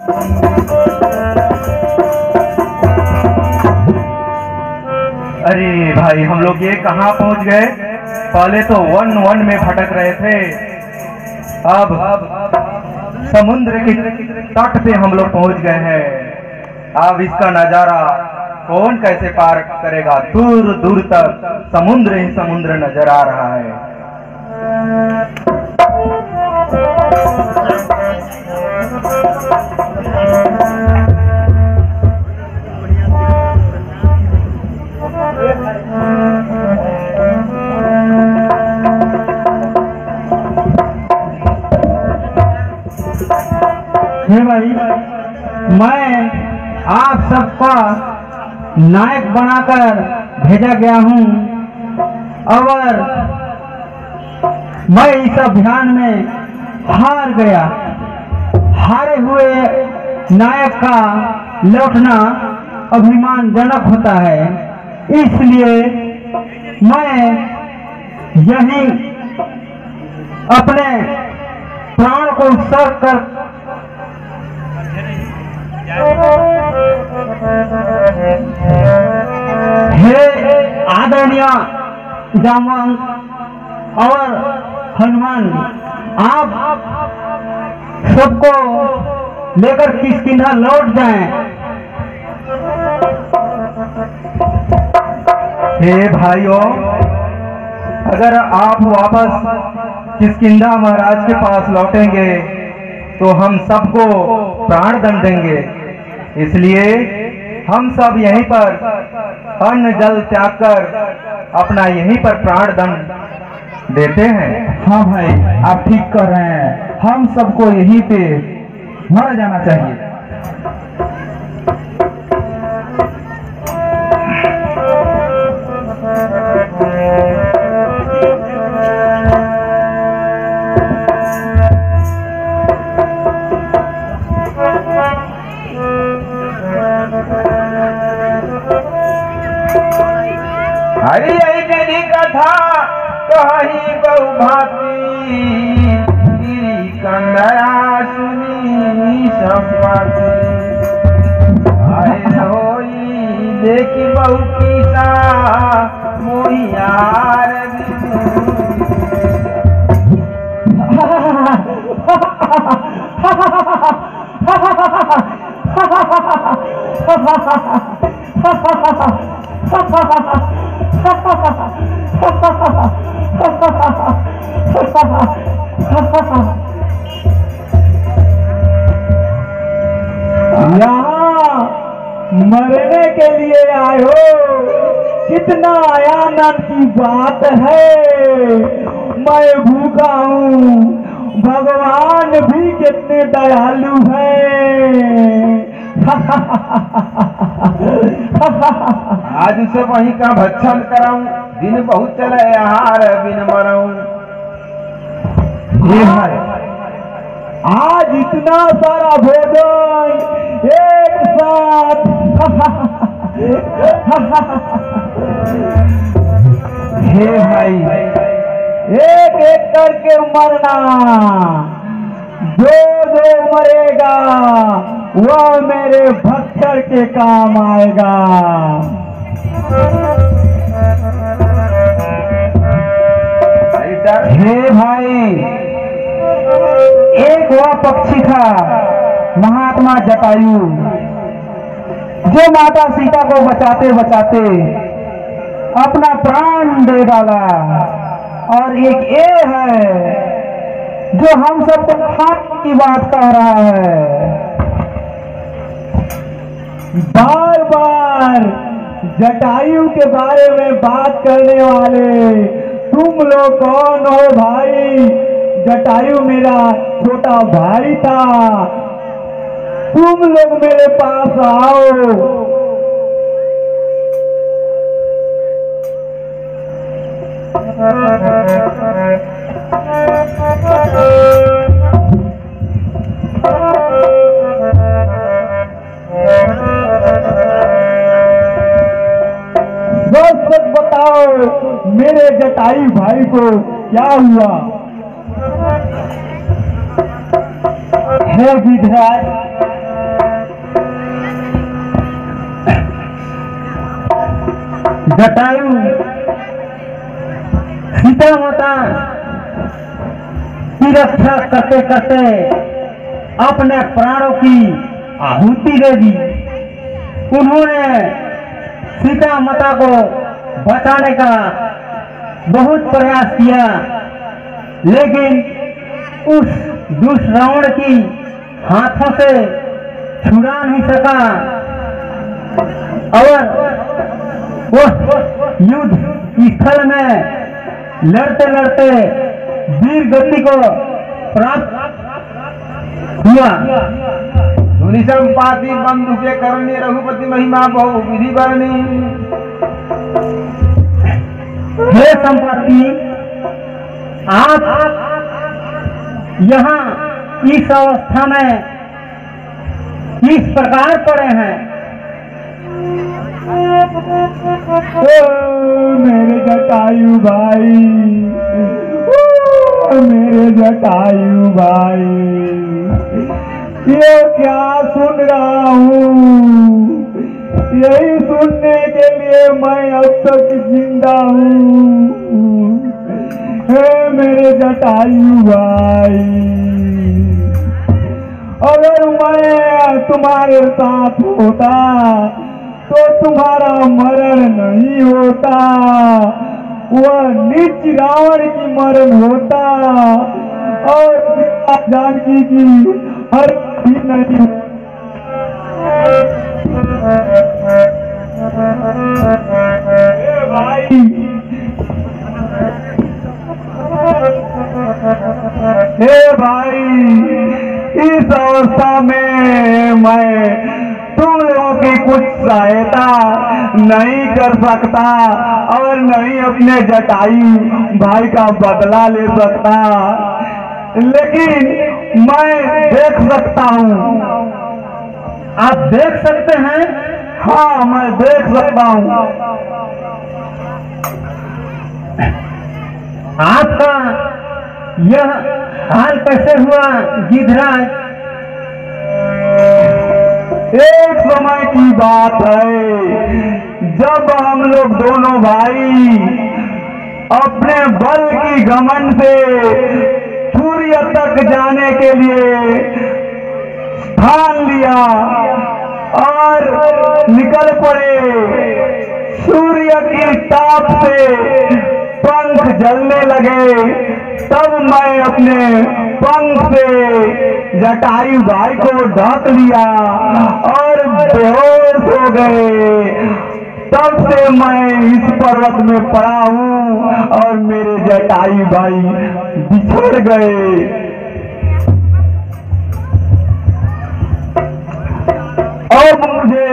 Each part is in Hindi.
अरे भाई, हम लोग ये कहाँ पहुंच गए? पहले तो वन में भटक रहे थे, अब समुद्र के तट पे हम लोग पहुंच गए हैं। अब इसका नजारा कौन कैसे पार करेगा? दूर दूर तक समुद्र ही समुद्र नजर आ रहा है। हे भाई, मैं आप सबका नायक बनाकर भेजा गया हूँ और मैं इस अभियान में हार गया। हारे हुए नायक का लौटना अभिमानजनक होता है, इसलिए मैं यही अपने प्राण को उत्सर्ग कर हे आदरणीय जामवंत और हनुमान, आप सबको लेकर किष्किंधा लौट जाएं। हे भाइयों, अगर आप वापस किष्किंधा महाराज के पास लौटेंगे तो हम सबको प्राण दंड देंगे, इसलिए हम सब यहीं पर अन्न जल त्याग कर अपना यहीं पर प्राण दंड देते हैं। हाँ भाई, आप ठीक कर रहे हैं, हम सबको यहीं पे मर जाना चाहिए। हरि यही कथा कही बहु भांति, कंदरा सुनी संपाति। आए होई देखी बहु किसा मोहियार यहाँ मरने के लिए आए हो, कितना आनंद की बात है। मैं भूखा हूँ, भगवान भी कितने दयालु हैं। आज उसे वहीं का भक्षण कराऊं, दिन बहुत चले आहार बिन मराऊं। ये है, आज इतना सारा भोजन एक साथ। हे भाई, एक एक करके मरना, जो जो मरेगा वह मेरे भक्तर के काम आएगा। हे भाई, एक वह पक्षी था महात्मा जटायु, जो माता सीता को बचाते बचाते अपना प्राण दे डाला, और एक ये है जो हम सबको खाने की बात कह रहा है। बार बार जटायु के बारे में बात करने वाले तुम लोग कौन हो भाई? जटायु मेरा छोटा भाई था, तुम लोग मेरे पास आओ। सच बताओ, मेरे जटायु भाई को क्या हुआ? हे विधायक, जटायु सीता माता की रक्षा करते करते अपने प्राणों की आहुति दे दी। उन्होंने सीता माता को बचाने का बहुत प्रयास किया, लेकिन उस दुष्ट रावण की हाथों से छुड़ा नहीं सका और वो युद्ध स्थल में लड़ते लड़ते वीर गति को प्राप्त हुआ। धुनि संपाति बंधु के करणी रघुपति महिमा बहु विधि बरनी। हे संपत्ति, आप यहाँ इस अवस्था में किस प्रकार पड़े हैं? मेरे जटायु भाई, मेरे जटायु भाई, ये क्या सुन रहा हूँ? यही सुनने के लिए मैं अब तक जिंदा हूँ। हे मेरे जटायु भाई, अगर मैं तुम्हारे साथ होता तो तुम्हारा मरण नहीं होता, वह नीच रावण की मरण होता और जानकी की हर भी नहीं। भाई, हे भाई, इस अवस्था में मैं तुम लोगों की कुछ सहायता नहीं कर सकता और नहीं अपने जटायु भाई का बदला ले सकता, लेकिन मैं देख सकता हूँ। आप देख सकते हैं? हाँ, मैं देख सकता हूँ। आपका यह हाल कैसे हुआ गिद्धराज? एक समय की बात है जब हम लोग दोनों भाई अपने बल की घमंड से सूर्य तक जाने के लिए ठान लिया और निकल पड़े। सूर्य की ताप से पंख जलने लगे, तब मैं अपने पंख से जटायु भाई को ढक लिया और बेहोश हो गए। तब से मैं इस पर्वत में पड़ा हूँ और मेरे जटायु भाई बिछड़ गए। अब मुझे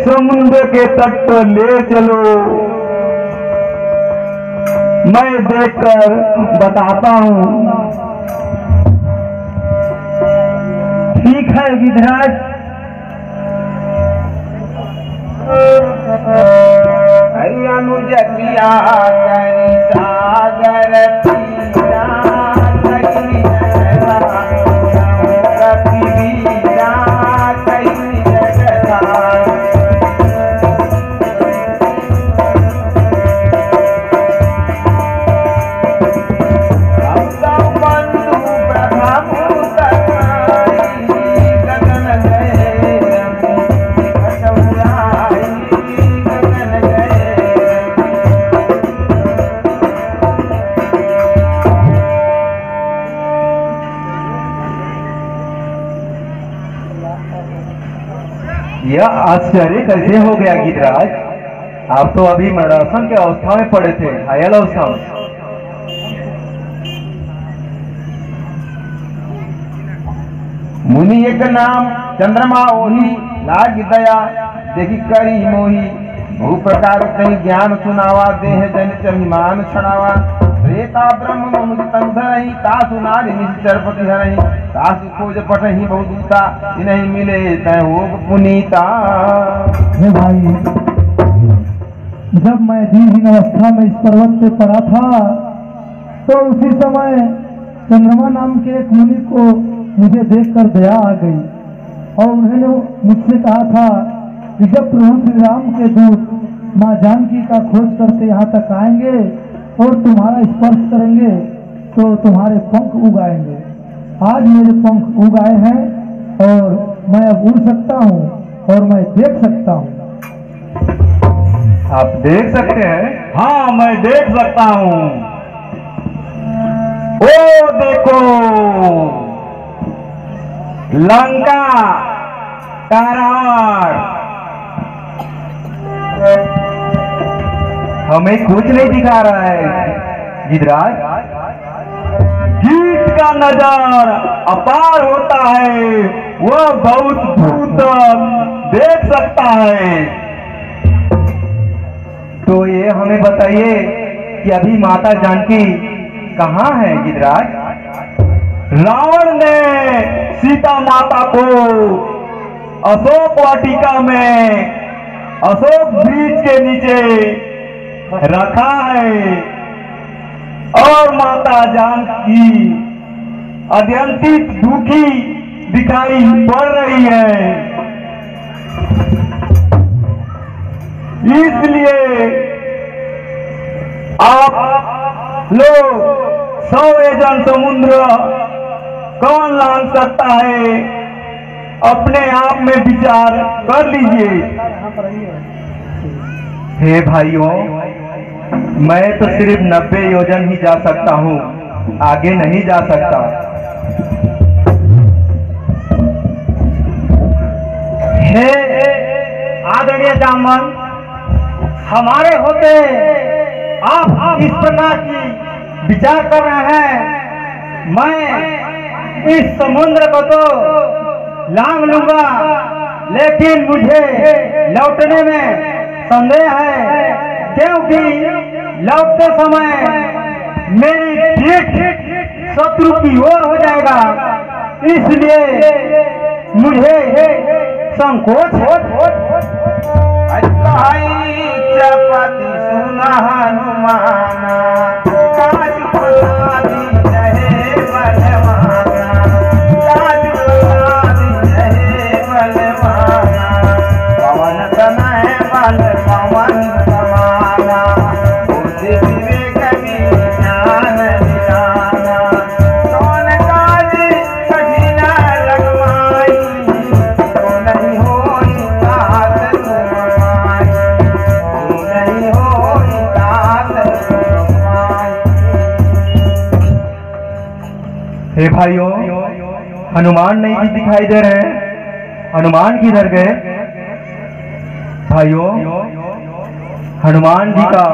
समुद्र के तट पर ले चलो, मैं देखकर बताता हूँ। ठीक है गिद्धराज। अनुज किया करी सागर पीरा, कई जगता पृथ्वीरा, कई जगता यह आश्चर्य कैसे हो गया गिद्धराज? आप तो अभी मरणासन के अवस्था में पड़े थे, घायल अवस्था में। मुनि एक नाम चंद्रमा ओही, लाग दया देखी करी मोही। बहु प्रकार कहीं ज्ञान सुनावा, देह जनित अभिमान छड़ावा। त्रेता ब्रह्म मुझ तंध रही, तासु नारी निश्चर पति हरही। तासु खोज पटही बहु दूता, इन्हीं मिले तय हो पुनीता। हे भाई, जब मैं दीनहीन अवस्था में इस पर्वत पे पड़ा था तो उसी समय चंद्रमा नाम के एक मुनि को मुझे देखकर दया आ गई और उन्होंने मुझसे कहा था कि जब प्रभु श्री राम के दूत माँ जानकी का खोज करते यहाँ तक आएंगे और तुम्हारा स्पर्श करेंगे तो तुम्हारे पंख उगाएंगे। आज मेरे पंख उगाए हैं और मैं अब उड़ सकता हूँ और मैं देख सकता हूँ। आप देख सकते हैं? हाँ, मैं देख सकता हूँ। ओ देखो, लंका का रावण। हमें कुछ नहीं दिखा रहा है गिद्धराज। गीत का नजर अपार होता है, वह बहुत दूर तक देख सकता है। तो ये हमें बताइए कि अभी माता जानकी कहाँ है गिद्धराज? रावण ने सीता माता को अशोक वाटिका में अशोक वृक्ष के नीचे रखा है और माता जानकी अत्यंत दुखी दिखाई पड़ रही है। इसलिए आप लोग 100 योजन समुद्र कौन लांग सकता है, अपने आप में विचार कर लीजिए। हे भाइयों, मैं तो सिर्फ 90 योजन ही जा सकता हूँ, आगे नहीं जा सकता। हे आदरणीय जामन, हमारे होते आप इस प्रकार की विचार कर रहे हैं। मैं इस समुद्र को तो लांग लूंगा, लेकिन मुझे लौटने में संदेह है, क्योंकि लौटते समय मेरी पीठ शत्रु की ओर हो जाएगा। इसलिए मुझे संकोच चपति सुना हनुमाना पवन समय बल पवन समाना बुद्धि विवेक ज्ञान निराना कौन काज कठिन लगवाई तो नहीं होई तात तुम्हारी तो नहीं होई तात तुम्हारी। हे भाइयों, हनुमान नहीं जी दिखाई दे रहे हैं। हनुमान किधर गए? भाइयों, हनुमान जी का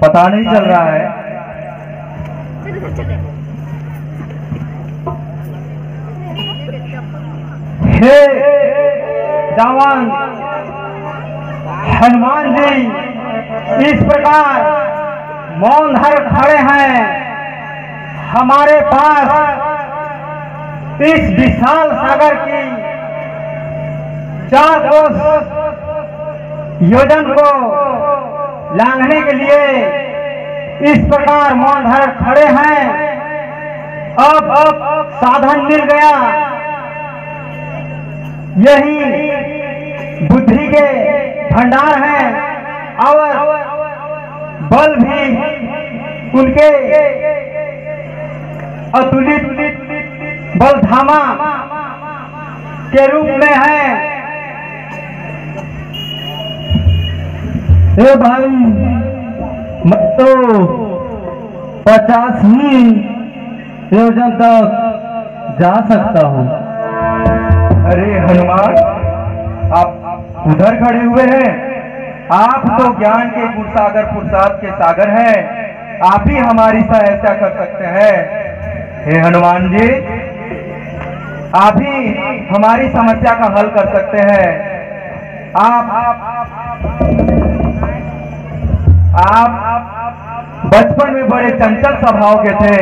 पता नहीं चल रहा है। हे जामन, हनुमान जी इस प्रकार मौन धर खड़े हैं। हमारे पास इस विशाल सागर की 4 कोस योजन को लांघने के लिए इस प्रकार मौन धर खड़े हैं। अब साधन मिल गया, यही बुद्धि के भंडार हैं और बल भी उनके अतुलित बलधामा के रूप में है। ए भाई, मैं तो 50 ही योजन तक जा सकता हूँ। अरे हनुमान, आप उधर खड़े हुए हैं। आप तो ज्ञान के गुणसागर पुरुषार्थ के सागर हैं। आप ही हमारी सहायता कर सकते हैं। हे हनुमान जी, आप ही हमारी समस्या का हल कर सकते हैं। आप बचपन में बड़े चंचल स्वभाव के थे।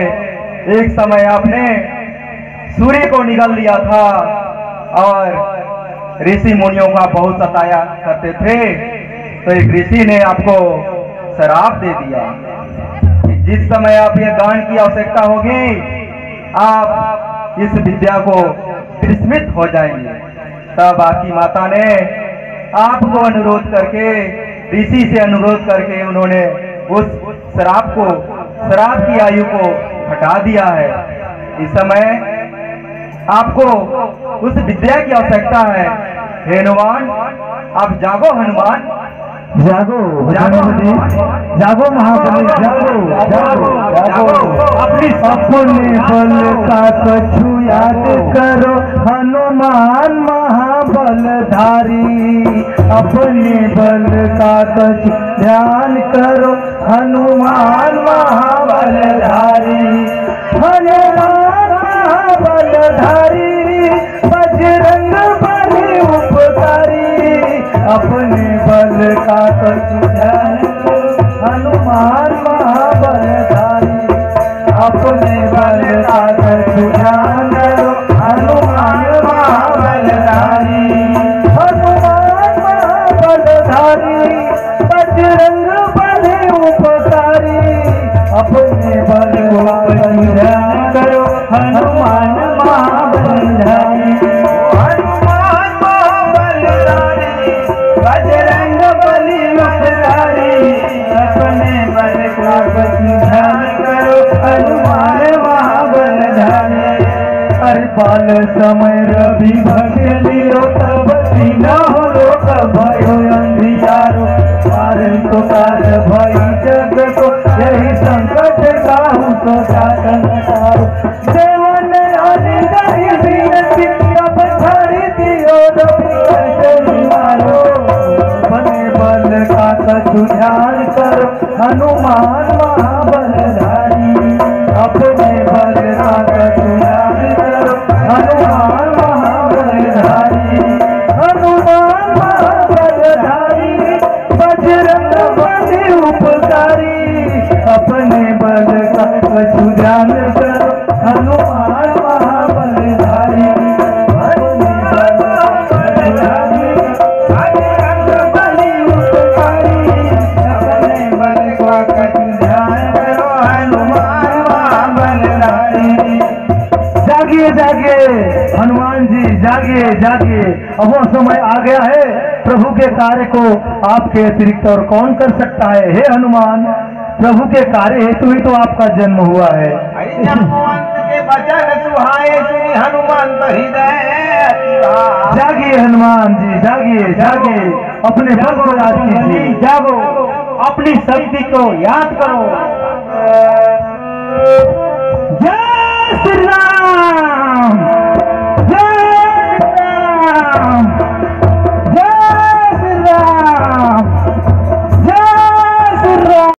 एक समय आपने सूर्य को निगल लिया था और ऋषि मुनियों का बहुत सताया करते थे। तो एक ऋषि ने आपको श्राप दे दिया कि जिस समय आप ये ज्ञान की आवश्यकता होगी, आप इस विद्या को विस्मित हो जाएंगे। तब आपकी माता ने आपको अनुरोध करके ऋषि से अनुरोध करके उन्होंने उस शराब की आयु को हटा दिया है। इस समय आपको उस विद्या की आवश्यकता है। हे हनुमान, आप जागो हनुमान, जागो जागो जागो महाबली, जागो जागो जागो। अपने बल का कछु याद करो हनुमान महाबलधारी, अपने बल का कछु ध्यान करो हनुमान महाबलधारी। हनुमान महाबलधारी बजरंग बली उपकारी, अपने बल का कछु ध्यान करो हनुमान महाबलधारी, अपने बल का कछु ध्यान करो हनुमान महाबलधारी। हनुमान महाबलधारी बजरंग बली उपकारी, अपने बल का कछु ध्यान करो हनुमान महाबलधारी। हनुमान महाबलधारी बजरंग बली उपकारी, अपने बल का कछु ध्यान करो हनुमान महाबलधारी। अरे बाल समय रवि भगलियो तब सीना हो लोक भयो अंधियारो, पार तो कार भई जग को यही संकट काहू तो जातन तारो। देवन आदि गई विनती अब छाड़ी दियो रवि कंठ मारो, अपने बल का कछु ध्यान करो हनुमान महाबलधारी, अपने बल का कछु ध्यान करो हनुमान महाबलधारी। हनुमान महाबलधारी बजरंग बली उपकारी, अपने बल का कछु ध्यान करो हनुमान महाबलधारी। हनुमान महाबलधारी बजरंग बली उपकारी, अपने बल का कछु ध्यान करो हनुमान महाबलधारी। जागिए जागिए हनुमान जी, जागिए जागिए, अब वो समय आ गया है, प्रभु के कार्य को आपके अतिरिक्त और कौन कर सकता है। हे हनुमान, प्रभु के कार्य हेतु ही तो आपका जन्म हुआ है। हनुमंत के वचन सुहाए सुनि हनुमंत हृदय अतिवा। जागिए हनुमान जी, जागिए जागिए, अपने बल को याद कीजिए, जागो, अपनी शक्ति को याद करो। जय श्री राम, जय श्री राम।